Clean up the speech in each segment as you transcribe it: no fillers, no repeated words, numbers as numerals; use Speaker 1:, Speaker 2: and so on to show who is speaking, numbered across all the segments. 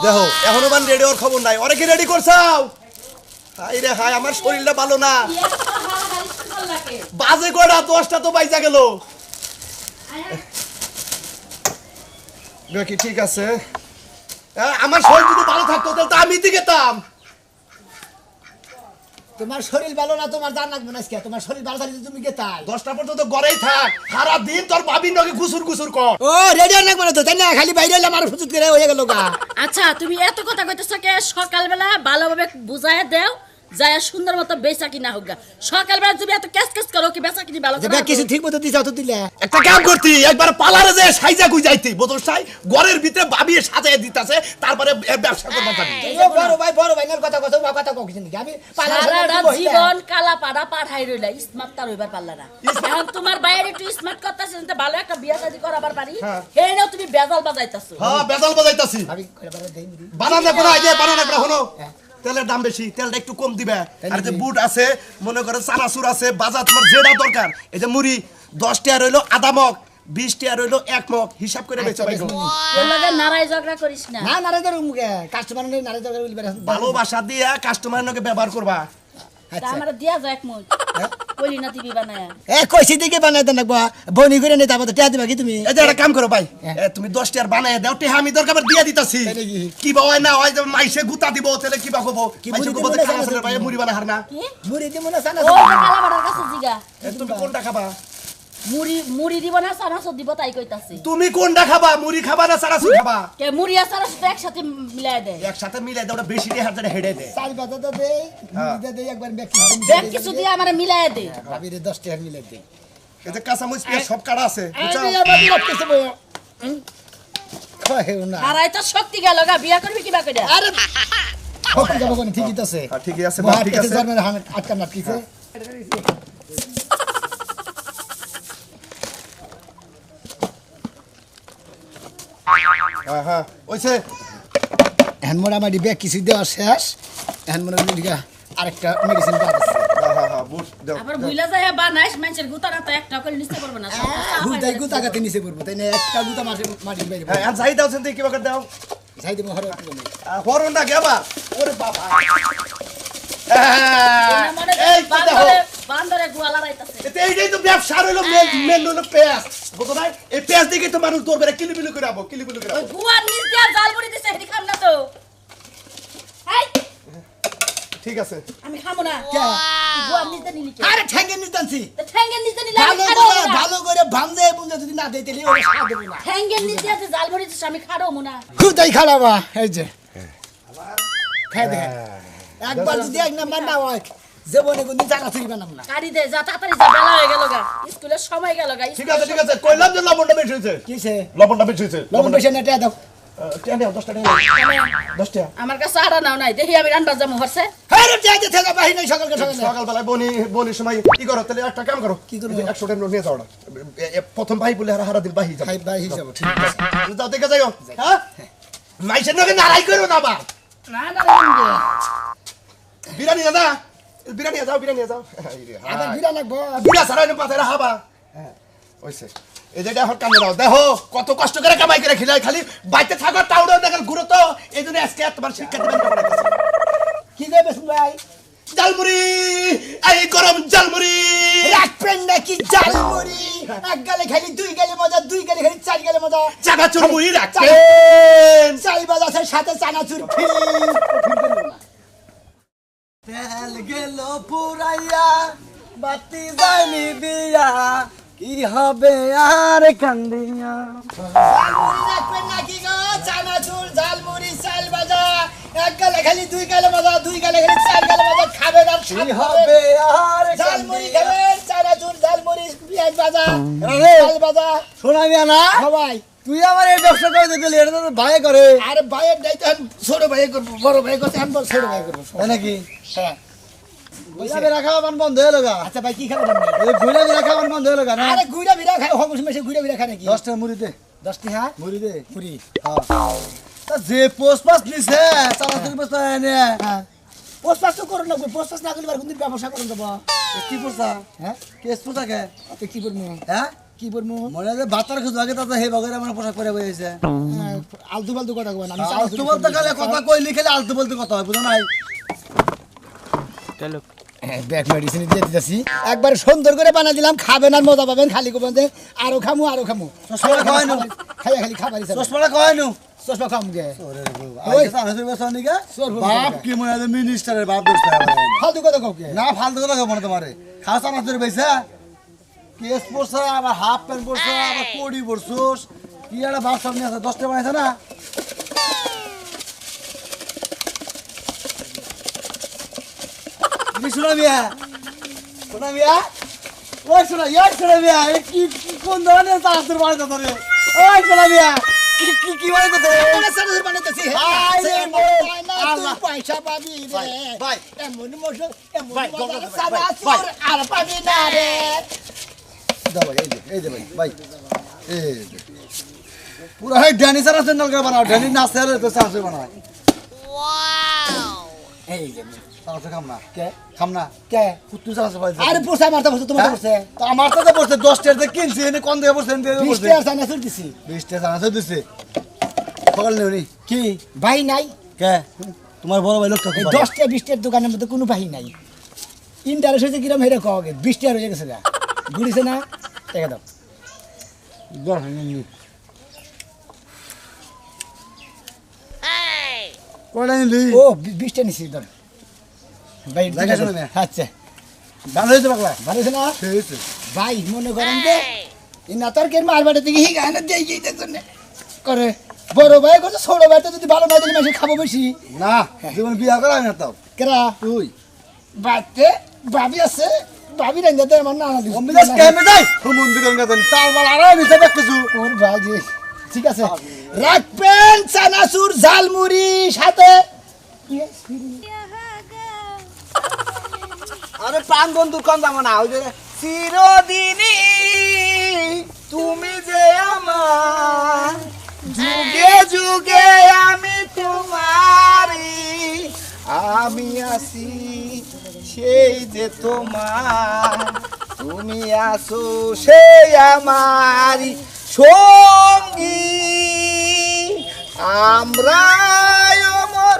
Speaker 1: দেখো এখনো বান রেডি ওর খবর নাই। ওরে কি রেডি করছাও? হাই রে হাই, আমার শরীরটা ভালো না। বাজে কয়টা? 10টা তো বাইজা গেল। দেখি ঠিক আছে। আমার শরীর যদি ভালো থাকতো তাহলে তো আমি দিকেতাম।
Speaker 2: তোমার শরীর ভালো না, তোমার জান লাগবে না আজকে। তোমার শরীর ভালো থাকলে তুমি গেতাই
Speaker 1: 10টা পর্যন্ত ঘরেই থাক, সারা দিন তোর বাবির নগে ঘুসুর ঘুসুর কর।
Speaker 2: ও রেডি আর লাগবে না তো, তাই না? খালি বাইরে এলাম আর ফুচুত করে হয়ে গেল গা।
Speaker 3: আচ্ছা তুমি এত কথা কইতেছো কে? সকালবেলা ভালোভাবে বুঝায় দেও যায় সুন্দর মতো বেচা কিনা হোক গা। সকালবেলা তুমি এত ক্যাস ক্যাস করো কি বেচা কিনি ভালো
Speaker 2: যে
Speaker 3: করে
Speaker 2: কিছু ঠিক মতো দিছাও তো দিলে।
Speaker 1: একটা কাম করতি, একবার পালারে যে সাইজা গুই যাইতি বোতল সাই ঘরের ভিতরে বাবিয়ে সাজায় দিতাছে, তারপরে ব্যবসা করবা যাবি।
Speaker 2: বড় ভাই নার কথা কথা কথা কইছেন নাকি? আমি
Speaker 3: সারাটা জীবন কালা পাড়া পাঠাই রইলা, স্মার্ট তার হইবার পারলা না। এখন তোমার বাইরে একটু স্মার্ট করতেছে, ভালো একটা বিয়া শাদী করাবার পারি, হেনেও তুমি বেজাল বাজাইতাছো।
Speaker 1: হ্যাঁ বেজাল বাজাইতাছি।
Speaker 2: আমি কইরা বারে দেই মুড়ি।
Speaker 1: বানানা কোনা আইছে, বানানা কোনা হলো। তেলের দাম বেশি, তেলটা একটু কম দিবে। আর যে বুট আছে, মনে করে চানাচুর আছে, বাজার তোমার যেটা দরকার। এই যে মুড়ি 10 টাকা রইলো আধা মগ, 20 টাকা রইলো 1 মগ, হিসাব করে বেচা বাইগো।
Speaker 3: তোর লগে নারাই ঝগড়া করিস না।
Speaker 2: না নারে ধরু মুগে কাস্টমার নেই, নারে ধরু বলবে।
Speaker 1: ভালোবাসা দিয়া কাস্টমারের নকে ব্যবহার করবা।
Speaker 3: তা আমারে দিয়া যায় এক মুঠ কইলি না টিভি বানায়া।
Speaker 2: এ কইছি দিকে বানাই দেন না বনি করে নেই, তারপর টিয়া দিবা কি তুমি?
Speaker 1: এই যে একটা কাম করো ভাই, তুমি 10 টাকা বানায় দাও, টেহা আমি দরকার দিয়ে দিতাছি। কি বা হয় না হয় যে মাইসে গুতা দিব, তাহলে কি বা কব? মাইসে কব যে খানা চলে ভাই মুড়ি বানা হার না।
Speaker 3: কি
Speaker 2: মুড়ি দিমু না সানা?
Speaker 3: ও কালা বাড়ার কাছে জিগা।
Speaker 1: তুমি কোনটা খাবা?
Speaker 3: মুড়ি দিব না চানাচুর দিব তাই কইতাছি।
Speaker 1: তুমি কোনটা খাবা? মুড়ি খাবা না চানাচুর খাবা?
Speaker 3: কে মুড়ি আর চানাচুর তো একসাথে মিলাই দেয়।
Speaker 1: একসাথে মিলাই দাও, ওটা বেশি দিয়ে হাত ধরে হেডে দে।
Speaker 2: চাল বাতা তো দেই, মুড়ি দে দেই একবার বেকি।
Speaker 3: দেখ কিছু দিয়ে আমারে মিলাই দে।
Speaker 2: ভাবিরে 10 টাকা মিলাই দেই।
Speaker 1: এই যে কাঁচা মরিচ পেঁয়াজ সব কাটা আছে, বুঝছো?
Speaker 2: আমি আবার লাগতেছে বয়। কহেও না।
Speaker 3: আর আইতা শক্তি গেল গা, বিয়া করবি কিবা কইরা?
Speaker 2: আরে হকম যাব কোন ঠিকই তো আছে।
Speaker 1: হ্যাঁ ঠিকই আছে, বাপ ঠিক আছে।
Speaker 2: জন্মের হান আটকা না কিছে।
Speaker 1: হ্যাঁ হ্যাঁ ওইছে।
Speaker 2: এখন মোটামুটি ব্যাগ কিছু দেওয়া শেষ। এখন মোটামুটি আরেকটা মেডিসিন দেওয়া আছে।
Speaker 1: হ্যাঁ হ্যাঁ বুঝ দাও।
Speaker 3: আবার ভুইলা যায় বানাইস মানুষের গুতারা তো একটা করে নিতে পারবে না।
Speaker 2: গুতাই গুতাগাতে নিচে পড়বো, তাই না? একটা গুতা মাটির বাইরে
Speaker 1: হ্যাঁ আর যাই দাও সেন্তে কি বাকার দাও।
Speaker 2: যাই দেবো হরে একটু নেই।
Speaker 1: হরন না গেবা। ওরে বাবা।
Speaker 3: এই তো দেখো বান্দরে গোয়ালা রাইতাছে।
Speaker 1: এইটাই তো ব্যবসা হলো, মেন হলো পেঁয়াজ, বুঝো না? এই পেঁয়াজ দিকে তো মানুষ দৌড়বে, কিলিবিলি করে আবো, কিলিবিলি করে
Speaker 3: ওই
Speaker 1: আবো।
Speaker 3: গুয়ার নিচ দিয়া জাল মুড়ি দিছে, হেডি খাম না তো। এই
Speaker 1: ঠিক আছে।
Speaker 3: আমি খামো না।
Speaker 2: কে?
Speaker 3: গুয়ার নিচ দিয়ে নিলি কে?
Speaker 2: আরে ঠ্যাঙ্গের নিচ টানছি।
Speaker 3: তো ঠ্যাঙ্গের নিচ দিয়ে নিলে আমি
Speaker 2: ভালো
Speaker 3: খাড়ো
Speaker 2: করে
Speaker 3: না।
Speaker 2: ভালো করে ভামজে বুঝে যদি না দেই তাহলে ওরা সাথ দেবো না।
Speaker 3: ঠ্যাঙ্গের নিচ দিয়া যে জাল মুড়ি দিছে আমি খাড়ো না।
Speaker 2: গুতাই খালাবা এই যে খাই দে। একবার যদি এক নাম্বার না হয় জীবনে কোনদিন জানা চুরি বানাম না।
Speaker 3: কাড়ি দে যা তাড়াতাড়ি যা, বেলা হয়ে গেল গা, স্কুলের সময় গেল গা।
Speaker 1: ঠিক আছে ঠিক আছে, কইলাম যে লবণটা বেশি হয়েছে।
Speaker 2: কিসে?
Speaker 1: লবণটা বেশি হয়েছে।
Speaker 2: লবণ বেশি না টিয়া দাও।
Speaker 1: টিয়া দাও, 10 টাকা দাও। 10 টাকা।
Speaker 3: আমার কাছে আড়া নাও নাই, দেখি আমি রান্না যাবো হরছে।
Speaker 2: হ্যাঁ রে টিয়া দিতে বাহি নাই সকালকে সকালে।
Speaker 1: সকালবেলায় বনির সময় কি করো? তাহলে একটা কাম করো,
Speaker 2: কি করবো?
Speaker 1: 100 টাকা নোট নিয়ে যাও না। প্রথম ভাই বলে হারা দিন বাহি যাও।
Speaker 2: ভাই ভাই হিসাব ঠিক আছে।
Speaker 1: যাও দেখে যাও। হ্যাঁ মাইসের নগে নারাই করো না আবার।
Speaker 3: না না রান্না
Speaker 1: বিরিয়ানি না, বিরিয়ানি যাও, বিরিয়ানি যাও।
Speaker 2: আবার বিরা লাগবো।
Speaker 1: বিরা সারাই পাতে হাবা। হ্যাঁ ওইছে। এই যে এখন কামে দাও, দেখো কত কষ্ট করে কামাই করে খিলাই, খালি বাইতে থাকো টাউডার দেখেন ঘুরো তো। এই জন্য আজকে তোমার শিক্ষা দিবেন না পড়াইতেছে।
Speaker 2: কি দেবে ভাই?
Speaker 1: জালমুড়ি, এই গরম জালমুড়ি
Speaker 2: রাখবেন নাকি জালমুড়ি? এক গালে খালি দুই গালে মজা, দুই গালে খালি চার গালে মজা।
Speaker 1: চানাচুর মুড়ি রাখবেন।
Speaker 2: চাল বাজার সাথে চানাচুর ফ্রি। তেল গেল পুরাইয়া, বাতি যায়নি দিয়া, কি হবে আর কান্দিয়া? জালমুড়ি রাখবেন নাকি গো? চানাচুর ঝালমুড়ি চাল ভাজা, এক গালে খালি দুই গালে মজা, দুই গালে খালি চার গালে মজা। খাবেন আর কি হবে আর ঝালমুড়ি খাবেন, চানাচুর ঝালমুড়ি পেঁয়াজ ভাজা চাল ভাজা।
Speaker 4: শোনাবি না
Speaker 2: সবাই
Speaker 4: তুই আমার এই ব্যবসা করে দিলি, এটা তো ভাই করে।
Speaker 2: আরে ভাইয়ের দায়িত্ব ছোট ভাই করবো, বড় ভাই করতে আমি ছোট ভাই করবো।
Speaker 4: তাই নাকি?
Speaker 2: হ্যাঁ
Speaker 4: গুলাবি রাখা আমার বন্ধ হয়ে লগা।
Speaker 2: আচ্ছা ভাই কি খাবেন আপনি?
Speaker 4: এই গুলাবি রাখা আমার বন্ধ হয়ে লগা না।
Speaker 2: আরে গুইড়া বিড়া খায়, হবস মেশে গুইড়া বিড়া খায় নাকি?
Speaker 4: 10 টাকা মুড়ি দে,
Speaker 2: 10 টি হ্যাঁ
Speaker 4: মুড়ি দে।
Speaker 2: পুরি।
Speaker 4: তা যে পোস্ট পাস নিছে চালাচুরি পোস্ট এনে
Speaker 2: হ্যাঁ পোস্ট পাস তো করুন না, পোস্ট পাস না করলে আর কোনদিন ব্যবসা করুন দেবো।
Speaker 4: কি পোস্তা?
Speaker 2: হ্যাঁ
Speaker 4: কেস পোস্তা কে?
Speaker 2: আপনি কি করবো?
Speaker 4: হ্যাঁ
Speaker 2: কি বলবো
Speaker 4: মনে হয় যে ভাতার খুঁজ আগে তাতে হে বগের আমার পোশাক পরে বইছে
Speaker 2: আলতু ফালতু কথা কবেন আমি
Speaker 4: আলতু বলতে গেলে কথা কইলি খেলে আলতু বলতে কথা হয় বুঝো নাই
Speaker 2: ব্যাক মেডিসিন দিয়ে দিতেছি একবার সুন্দর করে বানা দিলাম খাবেন আর মজা পাবেন খালি করবেন যে আরো খামু
Speaker 4: চশমা খাওয়াই নো
Speaker 2: খাইয়া খালি খাবারই
Speaker 4: চশমা খাওয়াই নো
Speaker 2: চশমা খাম গে
Speaker 4: ওই সাহস বসা নিকে বাপ কি মনে হয় মিনিস্টারের বাপ দোস্ত
Speaker 2: ফালতু কথা কাউকে
Speaker 4: না ফালতু কথা কব না তোমারে খাস আমার তোর পয়সা কেস পড়ছে আবার হাফ প্যান্ট পড়ছে আবার কোডি পড়ছস কি একটা বাপ সামনে আছে 10 টা বানাইছ না কি শোনা মিয়া ওই শোনা মিয়া এ কি কোন ধরনের তাড়াতাড়ি বানাইছ তোরে ওই শোনা মিয়া কি বানাইছ তোরে
Speaker 2: সারা বানাইতেছি
Speaker 4: ভাই রে
Speaker 2: আল্লাহ পয়সা পাবি রে
Speaker 4: ভাই
Speaker 2: এমন মজা এমন
Speaker 4: ভাই,
Speaker 2: মজা
Speaker 4: ভাই,
Speaker 2: সারা
Speaker 4: ভাই।
Speaker 2: আর পাবি না রে
Speaker 4: দাও ভাই এই দে ভাই এই দে পুরো হয় ড্যানি সারা চ্যানেল করে বানাও ড্যানি নাচে আর তো সাসে বানাও
Speaker 2: এই যে
Speaker 4: সাসে খাম না
Speaker 2: কে
Speaker 4: খাম না
Speaker 2: কে
Speaker 4: কুত্তু সাসে ভাই
Speaker 2: আরে পোষা মারতে বসে তোমার বসে
Speaker 4: তো আমার তো পড়ছে 10 টার দিয়ে কিনছি এনে কোন দিয়ে পড়ছে এনে দিয়ে পড়ছে
Speaker 2: 20 টাকা সানা সুর দিছি
Speaker 4: 20 টাকা সাসে দিছে ফল নেউনি
Speaker 2: কি ভাই নাই
Speaker 4: কে তোমার বড় ভাই লোকটা
Speaker 2: 10 টাকা 20 টাকার দোকানের মধ্যে কোনো ভাই নাই ইন্টারেস্ট হয়েছে কিরম হেরে কওগে 20 টাকা হয়ে গেছে গা ঘুরিছে না টাকা দাও
Speaker 4: কোড়া নিলি
Speaker 2: ও 20 টাকা নিছি দাও ভাই
Speaker 4: জায়গা শোনো না।
Speaker 2: আচ্ছা
Speaker 4: ভালো হয়েছে পাগলা
Speaker 2: ভালো আছে না
Speaker 4: ঠিক আছে
Speaker 2: ভাই মনে করেন যে এই নাতারকের মারবাড়ি থেকে হি গানা দেই যেতে জন্য করে বড় ভাই কত ছোট ভাই তো যদি ভালো না দিলে মাসে খাবো বেশি
Speaker 4: না জীবন বিয়া করা না তাও
Speaker 2: কেরা
Speaker 4: তুই
Speaker 2: বাতে ভাবি আছে ভাবি রান্দাতে আমার না দিস
Speaker 4: অমিদাস কেমনে যাই মন্দিরের কাছে তার বাল আর নিচে দেখতেছু
Speaker 2: ওর ভাই যে ঠিক আছে রাখবেন চানাচুর ঝালমুড়ি সাথে
Speaker 4: আরে প্রাণ বন্ধুর কম দাম না ওই যে চিরদিনই তুমি যে আমার যুগে যুগে আমি তোমারি আমি আছি সেই যে তোমার তুমি আছো সেই আমারি সঙ্গী আমরা অমর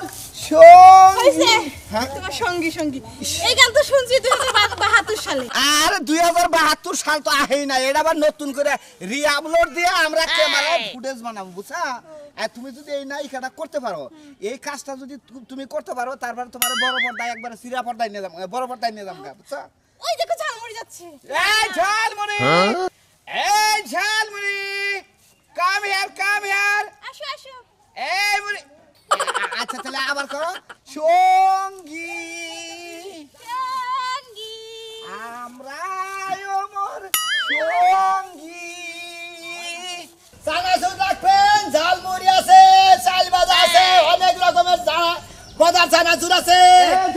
Speaker 4: সঙ্গী হ্যাঁ
Speaker 5: তোমার সঙ্গী সঙ্গী এই গান তো শুনছি 2072 সালে
Speaker 4: আর 2072 সাল তো আহেই না এটা আবার নতুন করে রিআপলোড দিয়ে আমরা ক্যামেরায় ফুটেজ বানাবো বুঝছা আর তুমি যদি এই নায়িকাটা করতে পারো এই কাজটা যদি তুমি করতে পারো তারপর তোমার বড় পর্দায় একবার সিরা পর্দায় নিয়ে যাবো বড় পর্দায় নিয়ে যাবো বুঝছা
Speaker 5: ওই দেখো ঝালমুড়ি যাচ্ছে
Speaker 4: এই ঝালমুড়ি কাম হিয়ার
Speaker 5: আসো আসো
Speaker 4: এই মুড়ি আচ্ছা তাহলে আবার করো সঙ্গী
Speaker 5: সঙ্গী
Speaker 4: আমরা অমর সঙ্গী
Speaker 2: চানাচুর রাখবেন ঝালমুড়ি আছে চাল ভাজা আছে অনেক রকমের বাজার চানাচুর আছে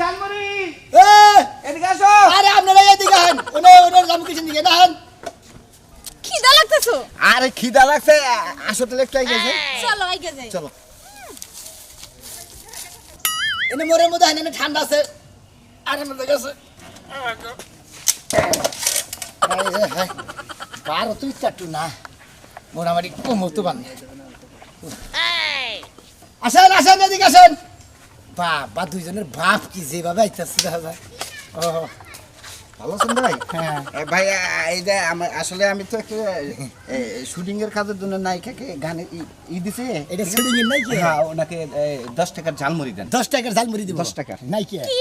Speaker 4: জানমরি
Speaker 2: এ
Speaker 4: এদিকে আসো
Speaker 2: আরে আপনারা এদিকে আহেন ওনার দাম কিছু দিকে না আহেন
Speaker 5: খিদা লাগতেছো
Speaker 4: আরে খিদা লাগছে আসলে একটু গেছে
Speaker 5: চলো আইগে যাই
Speaker 4: চলো
Speaker 2: এনে মোরের মধ্যে আহেন ঠান্ডা আছে আরে মধ্যে গেছে বারো তুই চাটু না মোটামুটি কমতো বান আসেন আসেন এদিকে আসেন বাবা দুইজনের বাপ কি যেভাবে আইতাছে দেখা যায় ও
Speaker 4: ভালো আছেন ভাই
Speaker 2: হ্যাঁ
Speaker 4: ভাই এই যে আসলে আমি তো একটা শুটিং এর কাজের জন্য নায়িকাকে গানে দিছে
Speaker 2: এটা শুটিং এর নাই কি
Speaker 4: হ্যাঁ ওনাকে 10 টাকার ঝালমুড়ি দেন
Speaker 2: 10 টাকার ঝালমুড়ি দিব
Speaker 4: 10 টাকা।
Speaker 2: নাই কি
Speaker 5: কি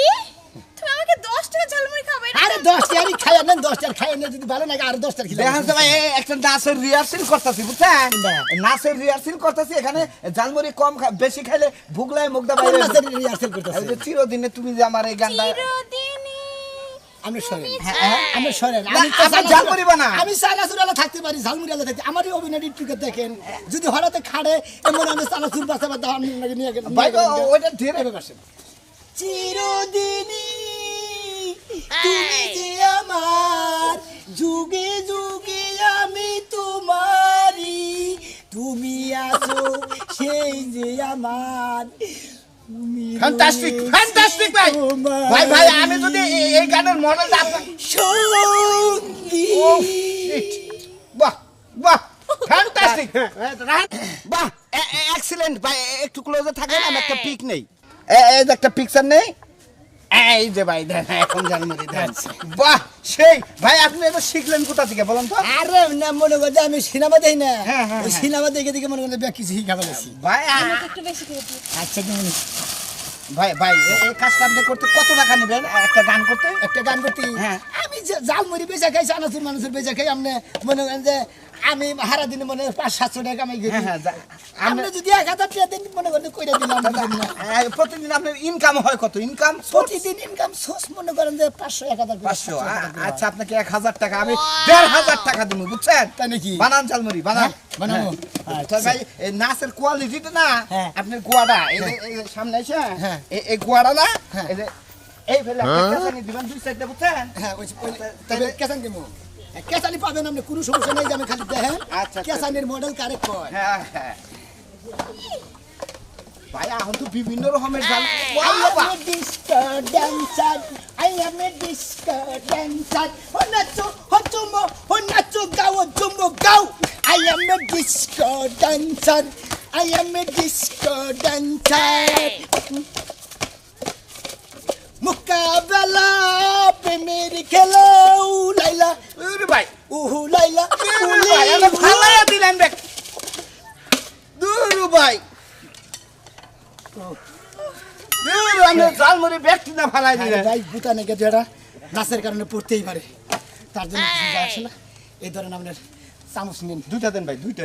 Speaker 5: তুমি আমাকে 10 টাকা ঝালমুড়ি খাবে
Speaker 2: আরে 10 টাকারই খাইয়া নেন 10 টাকার খাইয়া নেন যদি ভালো লাগে আর 10 টাকা
Speaker 4: দেখা যাচ্ছে ভাই একটা নাচের রিহার্সেল করতেছি বুঝছেন
Speaker 2: না।
Speaker 4: নাচের রিহার্সেল করতেছি এখানে ঝালমুড়ি কম বেশি খাইলে ভুগলায় মুগদা
Speaker 2: কোন
Speaker 4: বাইরে
Speaker 2: নাচের রিহার্সাল করতেছে
Speaker 4: এই যে চিরদিনে তুমি যে আমার এই গানটা
Speaker 5: চিরদিনই
Speaker 2: আমি সরেন
Speaker 4: হ্যাঁ
Speaker 2: আমি সরেন
Speaker 4: না, আপনি ঝালমুড়ি বানান।
Speaker 2: আমি চানাচুরালা থাকতে পারি ঝালমুড়িয়ালা থাকতে আমারই অভিনয় টুকে দেখেন যদি হঠাৎ খাড়ে এমন আমি চানাচুর বাঁচাবার দাম নিয়ে গেলাম
Speaker 4: ভাই ওইটা ধীরে
Speaker 2: চিরদিনই তুমি যে আমার যুগে যুগে আমি তোমারি তুমি আছো সেই যে আমার
Speaker 4: ফ্যান্টাস্টিক ফ্যান্টাস্টিক ভাই ভাই ভাই আমি যদি এই গানের মডেলটা আপনার
Speaker 2: সঙ্গী
Speaker 4: বাহ বাহ ফ্যান্টাস্টিক বাহ এক্সিলেন্ট ভাই একটু ক্লোজে থাকেন আমি একটা পিক নেই এই যে একটা পিকচার নেই এই যে ভাই দেন এখন জানমুড়ি দেন বাহ সেই ভাই আপনি এটা শিখলেন কোথা থেকে বলুন তো
Speaker 2: আরে না মনে করে যে আমি সিনেমা দেই না
Speaker 4: হ্যাঁ, হ্যাঁ,
Speaker 2: ওই সিনেমা দেখে দেখে মনে করে কিছু শিখা ফেলেছি
Speaker 4: ভাই
Speaker 5: একটু বেশি করে দিও।
Speaker 2: আচ্ছা কেমন
Speaker 4: ভাই ভাই এই কাজটা আপনি করতে কত টাকা নেবেন একটা গান করতে
Speaker 2: একটা গান করতে
Speaker 4: হ্যাঁ।
Speaker 2: আমি যে জালমুড়ি বেচা খাই চানাচুর মানুষের বেচা খাই আপনি মনে করেন যে আমি সারা দিনে মনে 500-700 টাকা কামাই করি
Speaker 4: হ্যাঁ হ্যাঁ
Speaker 2: আপনি যদি 1000 টাকা দিন মনে করেন কইরা দিলাম
Speaker 4: প্রতিদিন আপনার ইনকাম হয় কত ইনকাম
Speaker 2: প্রতিদিন ইনকাম সোর্স মনে করেন যে 500-1000
Speaker 4: 500 আচ্ছা আপনাকে 1000 টাকা আমি 1500 টাকা দিব বুঝছেন
Speaker 2: তাই নাকি?
Speaker 4: বানান ঝালমুড়ি বানান
Speaker 2: বানাবো
Speaker 4: তো ভাই এই নাচের কোয়ালিটিটা না
Speaker 2: হ্যাঁ।
Speaker 4: আপনার গোয়াটা এই যে এই যে সামনে এসে
Speaker 2: হ্যাঁ।
Speaker 4: এই গোয়াটা না
Speaker 2: হ্যাঁ।
Speaker 4: এই যে এই ফেলে একটা কাঁচানি দিবেন দুই সাইডে বুঝছেন
Speaker 2: হ্যাঁ ওই তবে কেসান দেবো কেসানি পাবেন আপনি কোনো সমস্যা নেই যে আমি খালি দেখেন
Speaker 4: আচ্ছা।
Speaker 2: কেসানির মডেল কারেক্ট কয়
Speaker 4: হ্যাঁ হ্যাঁ ভাই এখন তো বিভিন্ন রকমের ঝাল
Speaker 2: I am a disco dancer. I am a disco dancer. Honacho, gao. I am a disco dancer. I am a disco dancer. मुकाबला पे मेरी खेलो लाइला
Speaker 4: ওরে ভাই
Speaker 2: लाइला
Speaker 4: ভাই আমি ফালাইয়া দিলেন দেখ দুরু ভাই দুরু আমি ঝালমুড়ি ব্যক্তি না ফালাই দিলেন
Speaker 2: ভাই গুতা নাকি যেটা নাচের কারণে পড়তেই পারে তার জন্য কিছু যায় আসে না এই ধরেন আপনার চামচ নিন
Speaker 4: দুইটা দেন ভাই দুইটা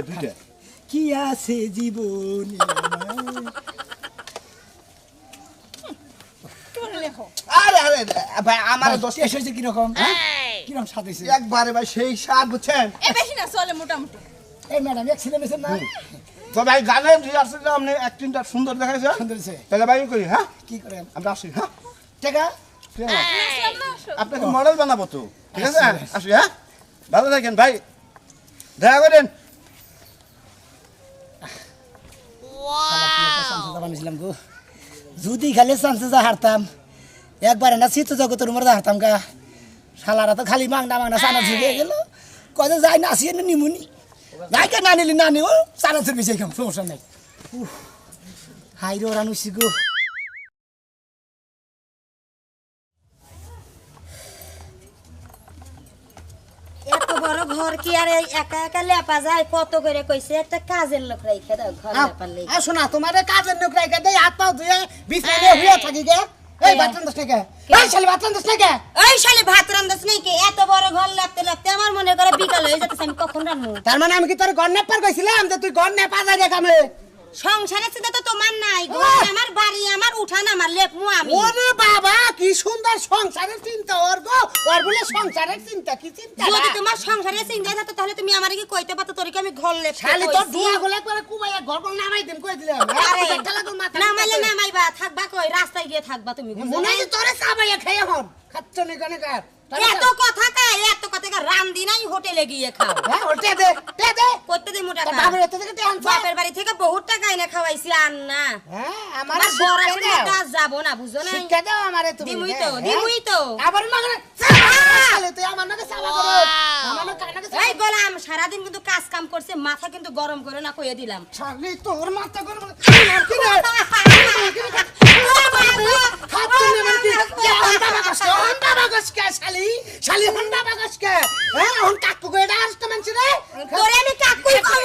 Speaker 2: কি আছে জীবনে
Speaker 5: তুমি লেখো।
Speaker 4: আরে আরে ভাই আমার
Speaker 2: আমার
Speaker 4: 10
Speaker 2: টেস্ট হয়েছে কিরকম কিরকম স্বাদ হয়েছে
Speaker 4: একবারে ভাই সেই স্বাদ বুঝছেন
Speaker 5: এ বেশি না চলে মোটামুটি।
Speaker 2: এই ম্যাডাম এক্সিলেন্ট হয়েছে না
Speaker 4: তো ভাই গানের রিহার্সাল আপনি অ্যাক্টিংটা সুন্দর দেখাইছেন
Speaker 2: সুন্দর হয়েছে
Speaker 4: তাহলে ভাই করি হ্যাঁ
Speaker 2: কি করেন
Speaker 4: আমরা আসি হ্যাঁ
Speaker 2: টাকা
Speaker 5: আসলাম না, আসো।
Speaker 4: আপনাকে মডেল বানাবো তো ঠিক আছে আসি হ্যাঁ ভালো থাকেন ভাই দেখা করেন
Speaker 2: বানিয়েছিলাম গো যদি খালি চান্সে হারতাম একবার না শীত জগতের মধ্যে হারতাম গা শালারা তো খালি মাংনা চানা ঝুঁকে গেল কত যাই না আসিয়ে না নিমুনি গাইকে না নিলি না নিও চানাচুর বেশি খাম সমস্যা নেই হাই রে ওরা নুসি গো
Speaker 6: এত বড় ঘর কি আর এই একা একা লেপা যায় কত করে কইছে একটা কাজের লোক রাইখা দাও ঘর লেপার লাগি
Speaker 2: শোনা তোমার কাজের লোক রাইখা দেয় হাত পাও ধুয়ে বিছানে হইয়া থাকি গে এই বাতন 10 টাকা এই শালি বাতন 10 টাকা
Speaker 6: ওই শালি ভাত রান্দাস নাই কি এত বড় ঘর লেপতে লেপতে আমার মনে করে বিকাল হয়ে যাচ্ছে আমি কখন রান্নু
Speaker 2: তার মানে আমি কি তোর গন্নে পার কইছিলাম যে তুই গন্নে পাজা রে কামে
Speaker 6: সংসারে চিন্তা তো তোমার নাই ঘর আমার বাড়ি আমার উঠান আমার লেপমু আমি
Speaker 2: ওরে বাবা কি সুন্দর সংসারের চিন্তা ওর গো ওর বলে সংসারের চিন্তা কি চিন্তা
Speaker 6: যদি তোমার সংসারে চিন্তা থাকতো তাহলে তুমি আমারে কি কইতে পারতো তোর কি আমি ঘর লেপতে
Speaker 2: শালি তোর
Speaker 6: কইছি?
Speaker 2: দুয়া গলে করে কুবাইয়া ঘর কোন নামাই দিম কই দিলাম
Speaker 6: আরে,
Speaker 2: মাথা
Speaker 6: নামাইলে নামাইবা থাকবা কই রাস্তায় গিয়ে থাকবা তুমি বুঝো
Speaker 2: মনে
Speaker 6: না?
Speaker 2: হয় তোরে চাবাইয়া খেয়ে হন খাচ্ছ নি কোনে কার
Speaker 6: এত কথা রান্দি নাই হোটেলে গিয়ে খাও
Speaker 2: হ্যাঁ ওটা দে
Speaker 6: করতে দে মোটা
Speaker 2: তা বাবার এত থেকে টেনশন
Speaker 6: বাপের বাড়ি থেকে বহুত টাকা এনে খাওয়াইছি আর না
Speaker 2: হ্যাঁ আমার
Speaker 6: আমার বড় আসলে কাজ যাবো না বুঝো না
Speaker 2: শিক্ষা দাও আমারে তুমি
Speaker 6: দিমুই
Speaker 2: হ্যাঁ,
Speaker 6: তো
Speaker 2: হ্যাঁ।
Speaker 6: দিমুই তো
Speaker 2: আবার মাগরে শালি তুই আমার নাকে চাবা করো আমার নাকে কানাকে চাবা
Speaker 6: এই গোলাম সারাদিন কিন্তু কাজ কাম করছে মাথা কিন্তু গরম করে না কইয়ে দিলাম
Speaker 2: শালি তোর মাথা গরম কি রে শালি হন্ডা বাগসকে হ্যাঁ হন কাকু কইডা আসতে মানছি রে
Speaker 6: তোরে আমি কাকুই কম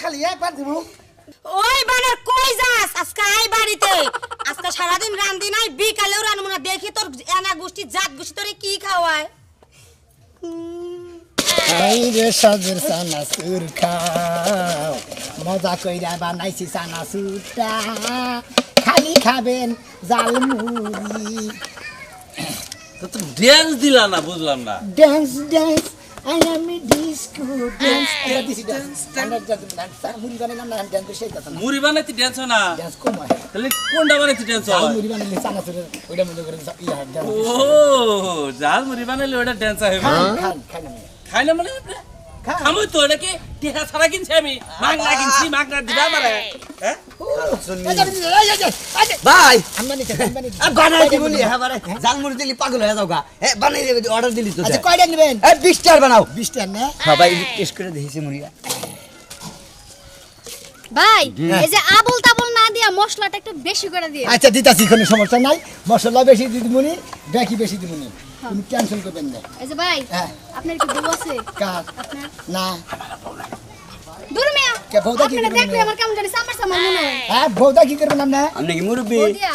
Speaker 2: শালি একবার দিমু
Speaker 6: ওই বানর কই যাস আজকে আই বাড়িতে আজকে সারাদিন রান্দি নাই বিকালেও রান্না না দেখি তোর এনা গোষ্ঠী জাত গোষ্ঠী তোরে কি খাওয়ায়
Speaker 2: এই রে সাজের সানাসুর খাও মজা কইরা বানাইছি সানাসুরটা খালি খাবেন জালমুড়ি
Speaker 7: তো ড্যান্স দিলা না বুঝলাম না
Speaker 2: dance dance I M A disco dance এটা দিছি ড্যান্স স্ট্যান্ডার্ড ড্যান্স মুড়ি বানাইলাম না ড্যান্স সেই কথা না
Speaker 7: মুড়ি বানাইতে ড্যান্স হয় না
Speaker 2: ড্যান্স কম হয়
Speaker 7: তাহলে কোনটা বানাইতে ড্যান্স হয়
Speaker 2: মুড়ি বানাইলে সানাসুরের ওইটা মনে করে ইয়া ড্যান্স
Speaker 7: ও জাল মুড়ি বানাইলে ওটা ড্যান্স হয়
Speaker 2: খাই না
Speaker 7: খাই না মানে খামই তো এটা কি টিকা ছাড়া কিনছি আমি মাগনা কিনছি মাগনা দিবা আমারে
Speaker 2: ভাই
Speaker 4: আমদানি খেতে আমদানি
Speaker 2: বানাই দি বলি হ্যাঁ বানাই জালমুড়ি দিলি পাগল হয়ে যাওগা বানাই দিবি অর্ডার দিলি তো
Speaker 4: আচ্ছা কয়টা নেবেন
Speaker 2: 20 টার বানাও
Speaker 4: 20 টাকা না
Speaker 2: সবাই টেস্ট করে দেখেছি মুড়িয়া
Speaker 5: ভাই এই যে আবল তাবল না দিয়া মশলাটা একটু বেশি করে দিয়ে
Speaker 4: আচ্ছা দিতাছি কোনো সমস্যা নাই মশলা বেশি দিদিমুনি বেশি বেশি দিদিমুনি তুমি টেনশন করবেন না
Speaker 5: এই যে ভাই
Speaker 4: হ্যাঁ।
Speaker 5: আপনার কি বউ আছে
Speaker 4: কাজ
Speaker 5: আপনার
Speaker 4: না
Speaker 5: দূর মিয়া
Speaker 4: কে বউদা কি
Speaker 5: আপনারা
Speaker 4: করবেন
Speaker 5: দেখলে আমার কেমন জানি সামার সামার মনে হয়
Speaker 4: হ্যাঁ বউদা কি করবেন আপনি
Speaker 2: আপনি কি মুরব্বি
Speaker 5: বউ দিয়া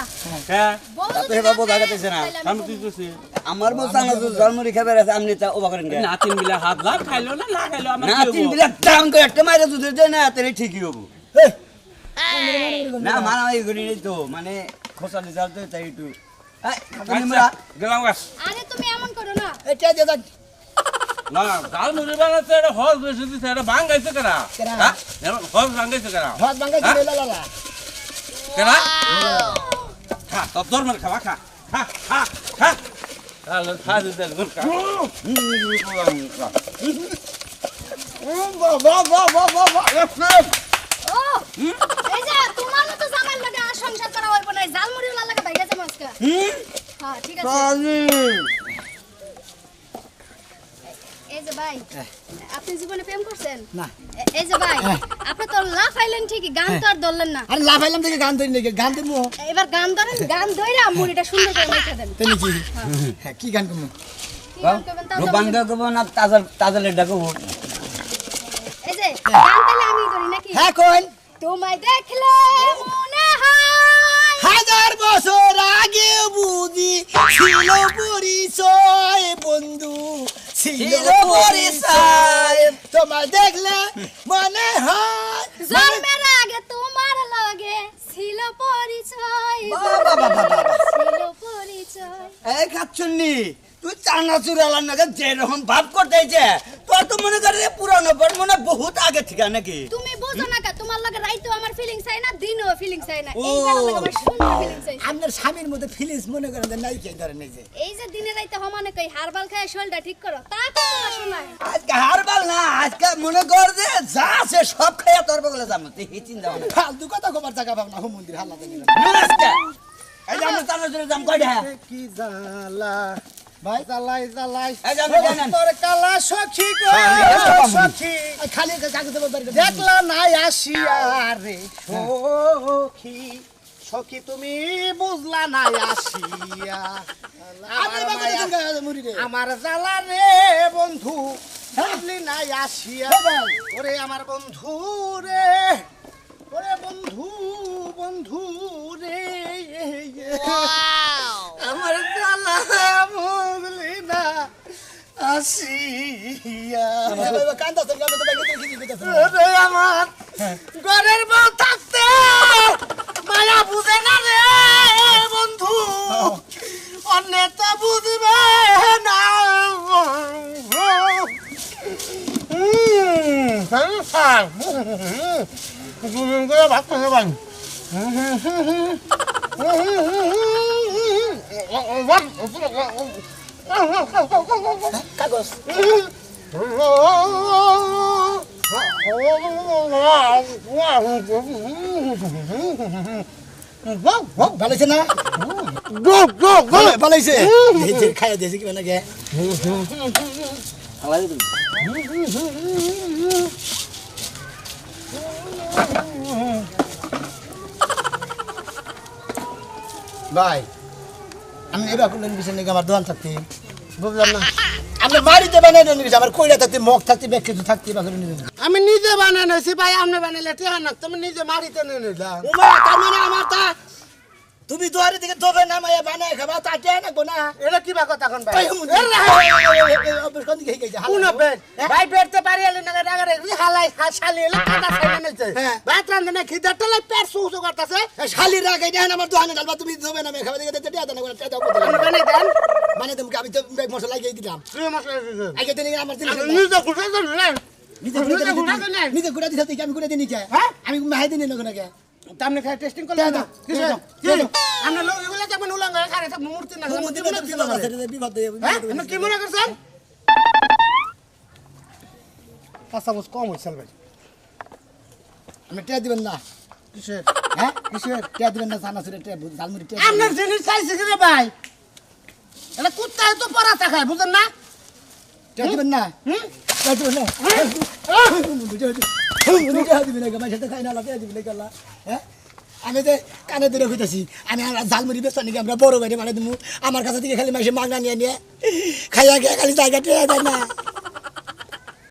Speaker 7: হ্যাঁ
Speaker 5: বউ
Speaker 2: তাতে বাবু দাগাতেছে না
Speaker 7: আমি দিতেছি
Speaker 2: আমার বউ জানা তো জালমুড়ি খাবে আছে আপনি তা ওবা করেন কে
Speaker 7: নাতিন বিলা হাত লাভ খাইলো না না খাইলো আমার
Speaker 2: না
Speaker 7: কি
Speaker 2: তিন
Speaker 7: হবো?
Speaker 2: বিলা দাম করে একটা মাইরে দুধ দেয় না তাহলে ঠিকই হবো
Speaker 4: এই,
Speaker 2: না মারামারি করি নাই তো মানে খোসা দিতে তো তাই একটু এই,
Speaker 7: আচ্ছা,
Speaker 2: আমরা
Speaker 7: গেলাম গা।
Speaker 5: আরে তুমি এমন করো না
Speaker 4: এটা দিয়ে দাও।
Speaker 7: না ডাল মুড়ি বানাতে এটা হল বেশি দিছে এটা ভাঙাইছে কেনা
Speaker 4: কেনা?
Speaker 7: হ্যাঁ হল ভাঙাইছে কেনা
Speaker 4: ভাত ভাঙা
Speaker 7: হ্যাঁ?
Speaker 4: দিলে লালা
Speaker 7: কেনা খা তোর তোর মানে খাওয়া খা খা খা খা তাহলে খা দিতে গুণ খা
Speaker 5: ও এই যে তোমার মতো জামাই লাগে আর সংসার করা হইব না জালমুড়ি লাগে ভাই গেছে মাছকা হ্যাঁ ঠিক আছে এই যে ভাই আপনি জীবনে প্রেম করছেন
Speaker 4: না।
Speaker 5: এই যে ভাই আপনি তো লাফাইলেন ঠিকই গান তো আর ধরলেন না
Speaker 4: আরে লাফাইলাম থেকে গান ধরি নাকি গান ধরবো
Speaker 5: এবার গান ধরেন গান ধইরা মুড়িটা সুন্দর করে মেখে দেন
Speaker 4: তাই নাকি হ্যাঁ কি গান করবো
Speaker 5: কি গান করবেন তাও তো
Speaker 2: বাংলা কব না তাজা তাজা লেডা কব
Speaker 5: এই যে গান তাহলে আমি ধরি নাকি
Speaker 4: হ্যাঁ কোন
Speaker 5: তোমায় দেখলে মনে হয়
Speaker 4: হাজার বছর আগে বুঝি ছিল পরিচয় বন্ধু ছিল পরিচয় তোমার দেখলে মনে হয়
Speaker 5: জন্মের আগে তোমার লগে ছিল পরিচয় ছিল পরিচয়
Speaker 2: এই খাচ্ছন্নি তুই চানা চুরালার নাকি যেরকম ভাব করতেছে তোর তো মনে করে পুরানো পর মনে বহুত আগে থেকে নাকি
Speaker 5: তুমি বুঝো না কা তোমার লগে রাইতো আমার ফিলিংস চাই না দিনও ফিলিংস চাই না
Speaker 2: ও।
Speaker 5: এই গান লাগে আমার সুন্দর ফিলিংস চাই
Speaker 4: আপনার স্বামীর মধ্যে ফিলিংস মনে করেন যে নাই কে ধরেন এই যে
Speaker 5: এই যে দিনে রাইতে সমানে কই হারবাল খায় শরীরটা ঠিক করো তা তো তোমার শোনায়
Speaker 2: আজকে হারবাল না আজকে মনে কর যে যা আছে সব খাইয়া তোর বগলে যাবো তুই হি চিন্তা ভাবনা
Speaker 4: ফালতু কথা খবর জায়গা ভাবনা হো মন্দির হাল্লা দেন
Speaker 2: নমস্কার এই যে আমরা চানা চুরে দাম কয়টা
Speaker 4: কি জালা ভাই জালাই জালাই
Speaker 2: এই যে আমরা জানেন
Speaker 4: তোর কালা সখী গো সখী খালি কাগজে বলবার দেখলা নাই আসিয়া রে সখী সখী তুমি বুঝলা নাই আসিয়া আমার জালা রে বন্ধু বুঝলি নাই আসিয়া ওরে আমার বন্ধু রে ওরে বন্ধু বন্ধু রে আমার জালা বুঝলি না আসিয়া ওরে আমার ঘরের বউ থাকতে মায়া বুঝে না রে বন্ধু অন্য তো বুঝবে না ভাত খেতে পারি কাগজ ভালো হয়েছে না ভালো হয়েছে খাইয়া দিয়েছে কি নাকি ভাই আমি এবার করলেন বিষয় নাকি আমার দোকান থাকতে বুঝলাম না আপনি বাড়িতে বানাই দেন আমার কইরা থাকতে মগ থাকতে ব্যাগ কিছু থাকতে এবার করে নিয়ে
Speaker 8: আমি নিজে বানাইছি ভাই আপনি বানাইলে টেহা না তুমি নিজে মারিতে নিয়ে নিলাম
Speaker 4: তার মানে আমার তা তুমি দুয়ারে দিকে ধোবে না মায়া বানায় খাবা তাকে নাকবো না
Speaker 8: এটা কি বা কথা কোন ভাই
Speaker 4: কোন
Speaker 8: ভাই বেরতে পারি এলে না ডাগারে হালাই শালি এলে কাটা ছাইনা নিছে
Speaker 4: হ্যাঁ।
Speaker 8: ভাত রান্ধে না খিদার তলে পেট সুসু করতেছে
Speaker 4: শালি রাগাই দেন আমার দোকানে ডালবা তুমি ধোবে না খাবা দিকে দিতে দেন না টাকা
Speaker 8: আপনি বানাই দেন
Speaker 4: মানে তুমি আমি তো ব্যাগ মশলা লাগিয়ে দিলাম
Speaker 8: তুই মশলা দিছেন
Speaker 4: আগে দিন আমার দিন
Speaker 8: নিজে খুঁজে দেন
Speaker 4: নিজে গুড়া দিতে আমি গুড়া দিনি কে
Speaker 8: হ্যাঁ?
Speaker 4: আমি মাহাই দিনি না নাকি
Speaker 8: তামনে খাই টেস্টিং করলেন না
Speaker 4: দিয়ে দাও,
Speaker 8: কি
Speaker 4: দিয়ে দাও।
Speaker 8: আমরা লোক এগুলা যাবেন উলাঙ্গ খারে সব মূর্তি না
Speaker 4: মন্দির বিপদ
Speaker 8: হ্যাঁ আপনি কি মনে করছেন কাঁচা বুঝ কম হইছে ভাই
Speaker 4: আমি টেয়া দিবেন না
Speaker 2: কিসের হ্যাঁ কিসের টিয়া দিবেন না চানাচুরের টিয়া ঝালমুড়ি টিয়া
Speaker 8: আপনার জিনিস চাইছে কি রে ভাই এটা কুত্তায় তো পরাতা খায় বুঝেন না
Speaker 2: টিয়া দিবেন না টিয়া দিবেন না টিয়া দিবেন না গামাই সাথে খাই না টিয়া দিবেন না গালা হ্যাঁ আমি যে কানে ধরে কইতাছি আমি ঝালমুড়ি বেচা নাকি আমরা বড় গাড়ি বানাই দিমু আমার কাছে থেকে খালি মাসে মাগনা নিয়ে নিয়ে খাইয়া গিয়ে খালি জায়গা টিয়া দেয় না